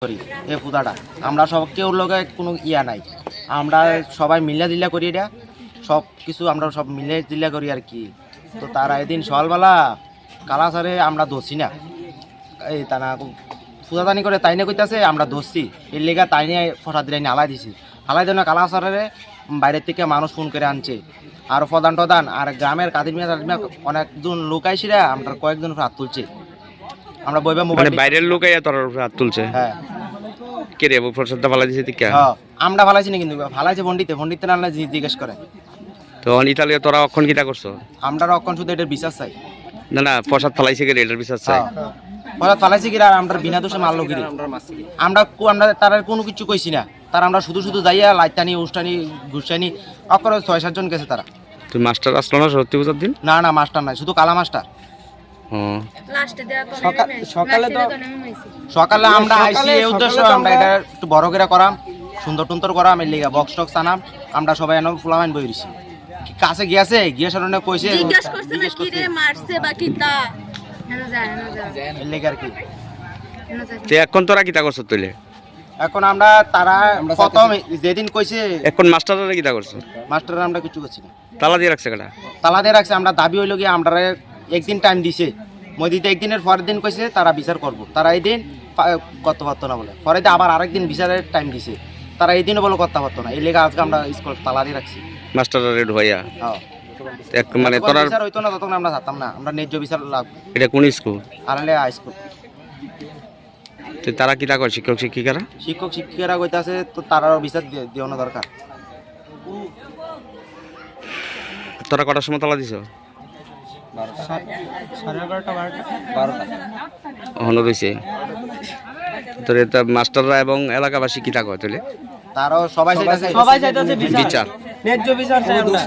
করি এই পূজাটা আমরা সব কেউ লোকে কোনো ইয়া নাই, আমরা সবাই মিলা দিল্লা করি, এটা সব কিছু আমরা সব মিলে দিল্লা করি আর কি। তো তারা এদিন সকালবেলা কালাসারে আমরা দোষী না, এই তা না পূজাদানি করে তাই না কইতাছে আমরা দোষী, এর লেগা তাই নিয়ে ফসাদ দিলে হালাই দিছি, হালাই দেয় না কালাসারে বাইরের থেকে মানুষ ফোন করে আনছে, আর প্রধান টধান আর গ্রামের কাদির মিয়া অনেকজন লোক আইসিরা আমরা কয়েকজন হাত তুলছে, আমরা বইবা মোবাইল বাইরের লোক তোর হাত তুলছে। হ্যাঁ কে রে প্রসাদটা ফালাই দিছে তুই? হ্যাঁ আমরা ফালাইছি না, কিন্তু ফালাইছে পণ্ডিতে না জিজ্ঞেস করে। তো ইতালি তোরা অক্ষণ কিটা করছো? আমরা অক্ষণ শুধু এটার বিশ্বাস চাই। না না প্রসাদ ফালাইছে কে এটার বিশ্বাস চাই। প্রসাদ ফালাইছে কিরা, আর আমরা বিনা দোষে মারলো গিরি, আমরা তার কোনো কিছু কইছি না, তার আমরা শুধু শুধু যাইয়া লাইতানি উস্তানি ঘুষানি অক্ষর 6-7 জন গেছে তারা। তুই মাস্টার আসলো না সত্যি পূজার দিন? না না মাস্টার নাই, শুধু কালা মাস্টার। সকালে আমরা আইসি এই উদ্দেশ্য, আমরা এটা একটু বড় করে করাম, সুন্দর টুন্দর করাম, এর লিগা বক্স টক্স আনাম, আমরা সবাই এনে ফুলামাইন বইরিছি। কাছে গিয়েছে গিয়ে সারণে কইছে জিজ্ঞেস করছে না কি রে মারছে বা কিতা এর লিগা আর কি। তে এখন তোরা কিটা করছ তুইলে? এখন আমরা তারা প্রথম যেদিন কইছে এখন মাস্টাররা কিটা করছ? মাস্টাররা আমরা কিছু করছি না, তালা দিয়ে রাখছে কেডা? তালা দিয়ে রাখছে। আমরা দাবি হইল গিয়ে আমরা একদিন টাইম দিছে, মসজিদে একদিনের পরের দিন কইছে তারা বিচার করব, তারা এই দিন করতে পারতো না বলে, পরে আবার আরেকদিন বিচারের টাইম দিছে, তারা এই দিনও বলে করতে পারতো না, এই লেগে আজকে আমরা স্কুল তালা দিয়ে রাখছি। মাস্টাররা রেড হইয়া হ্যাঁ এক মানে তোরা বিচার হইতো না ততক্ষণ আমরা থাকতাম না, আমরা ন্যায্য বিচার লাভ। এটা কোন স্কুল? আড়ালে হাই স্কুল। তো তারা কিটা করে শিক্ষক শিক্ষিকারা? শিক্ষক শিক্ষিকারা কইতাছে তো তারাও বিচার দেওয়ানো দরকার। তোরা কটার সময় তালা দিছ? 11:30 হনো রয়েছে তোর এটা মাস্টাররা এবং এলাকাবাসী কিটা কয় তুলে? তারাও সবাই চাইতাছে বিচার, ন্যায্য বিচার চাই আমরা।